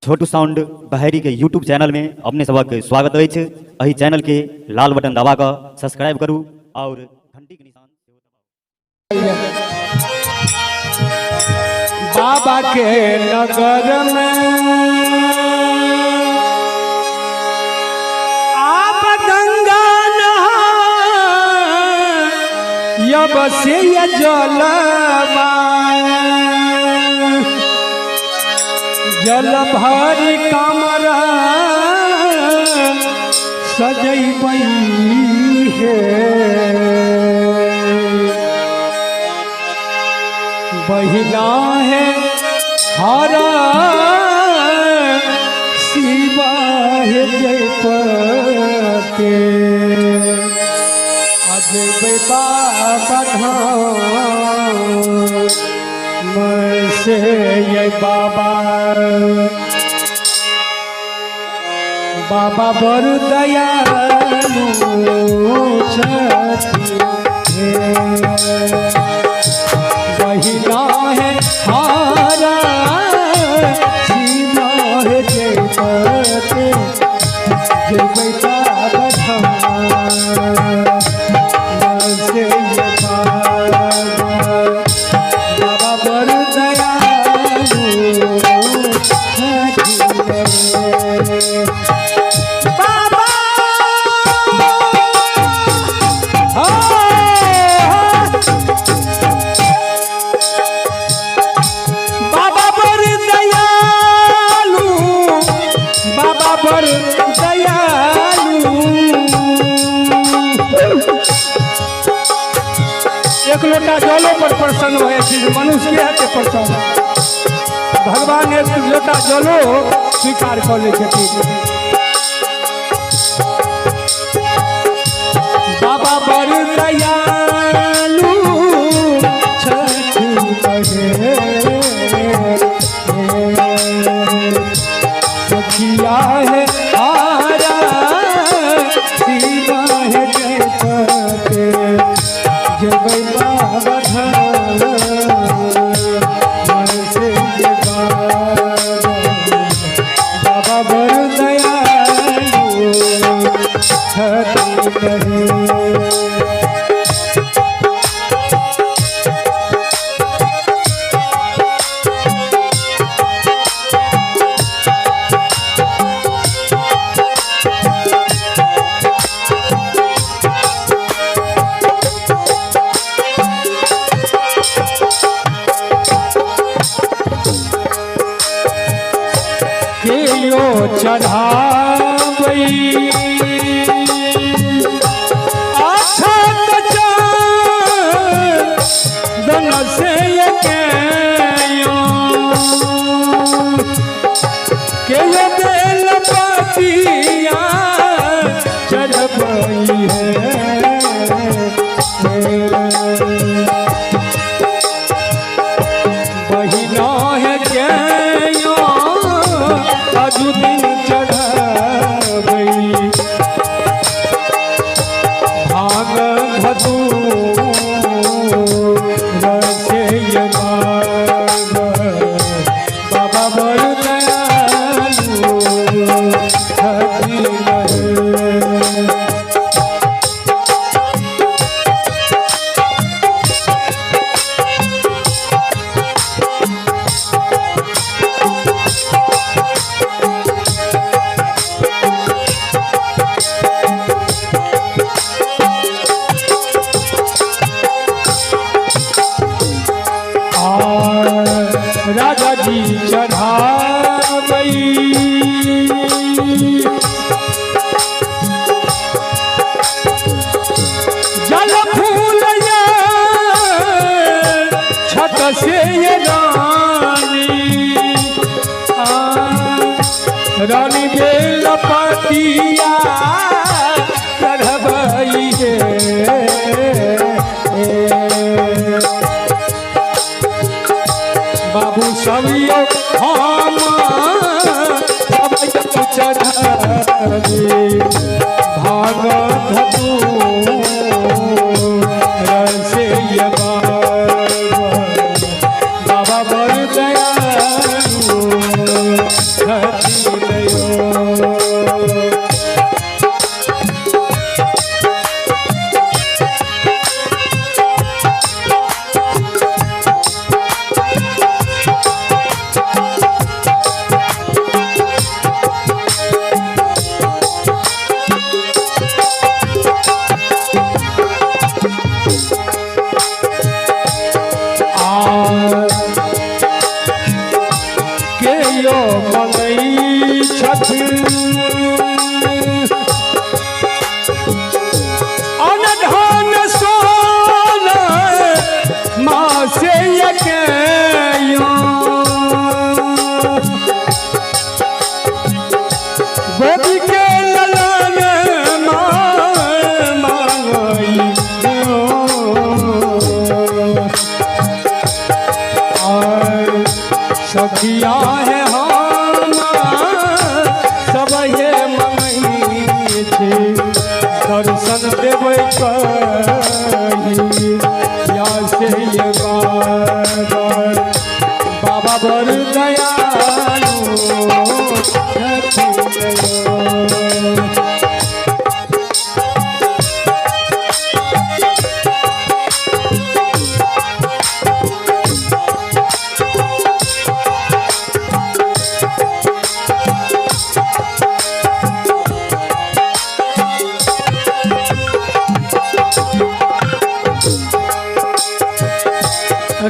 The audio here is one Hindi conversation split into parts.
छोटू साउंड बहरी के यूट्यूब चैनल में अपने सबक स्वागत है। अही चैनल के लाल बटन दबा कर सब्सक्राइब करूँ और घंटी के निशान बाबा के नगर में आप गंगा नहा यब से ये जल भरी कमरा सजैबई है बहिना है हरा शिवा है जय के अजय बाबा से ये बाबा बर दयालु बहिना है हारा सीमा है जय बाबा से ये बाबा बर दयालु एक लोटा जलो पर प्रसन्न हुए मनुष्य के प्रसन्न भगवान एक लोटा जलो स्वीकार कर ले बाबा बर दयालु सखिया है आरा सीमा है जय बाबा बाबा बर दयालु चढ़ावई अच्छा दन से के बेल पतिया चढ़बई है बहिना है दिन चढ़बई भाग धतू रसे बाबा बर दयालु राजा जी चढ़ावई जल फूल छत से ये रानी बेल पतिया चढ़बई है बाबू सवियो हम चढ़ी भाग धतू रसे बाबा बर दयालु छथिन यो। के यो मंगई छथिन अनधन सोना माँ से यकेयो गोपी के ललन मांगई सखिया है हम सब ये मंगई छे दर्शन देबै कही या से ये बाबा बर दयालु छथिन यो।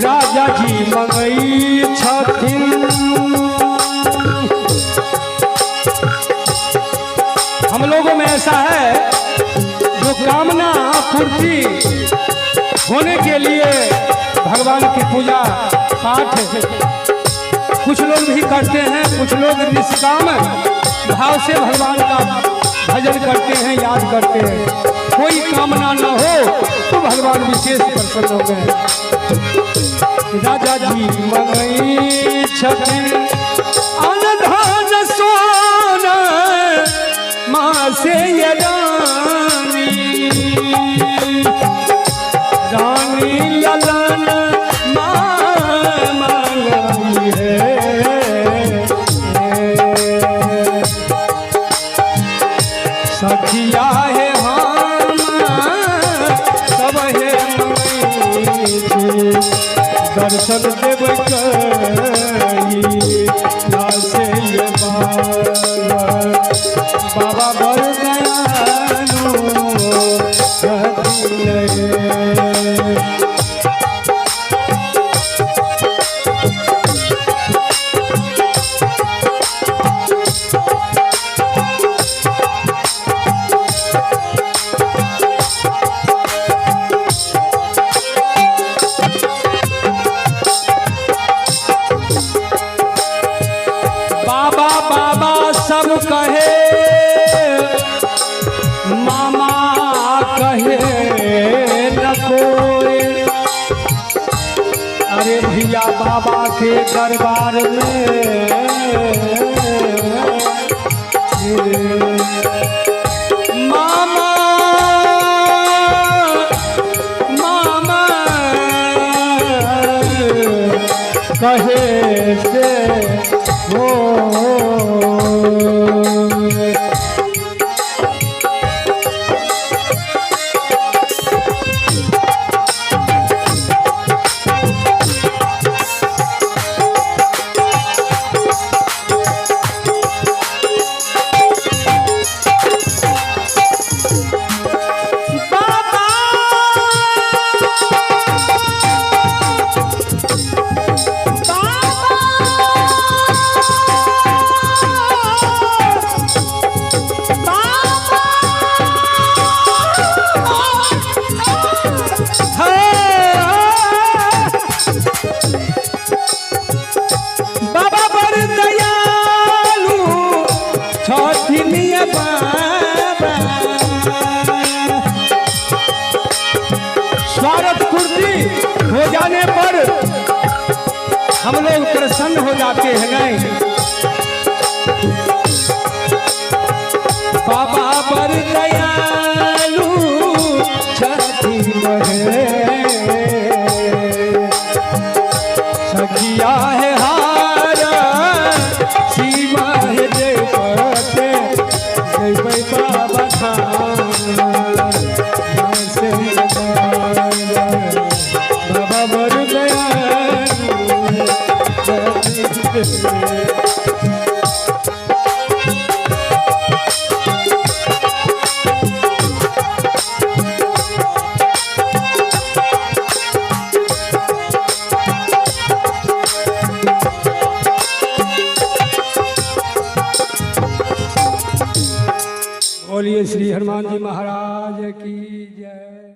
राजा जी मंगई छथिन हम लोगों में ऐसा है जो कामना पूर्ति होने के लिए भगवान की पूजा पाठ कुछ लोग भी करते हैं, कुछ लोग निष्काम भाव से भगवान का भजन करते हैं, याद करते हैं। कोई कामना न हो तो भगवान विशेष प्रसन्न हो गए। राजा जी मंगई छथिन अनधन सोना माँ से ये रानी ललन मांगई है सखिया है हम सब है मंगई दर्शन देव कही ना से ये बाबा बर दयालु छथिन यो। बाबा बाबा सब कहे मामा कहे न कोई। अरे भैया बाबा के दरबार में मामा मामा कहे से हो स्वार्थ पूर्ति हो जाने पर हम लोग प्रसन्न हो जाते हैं। नहीं, बाबा पर दयालु छथिन सखिया है हार सीमा बाबर दयालु बोलिए श्री हनुमान जी महाराज की जय।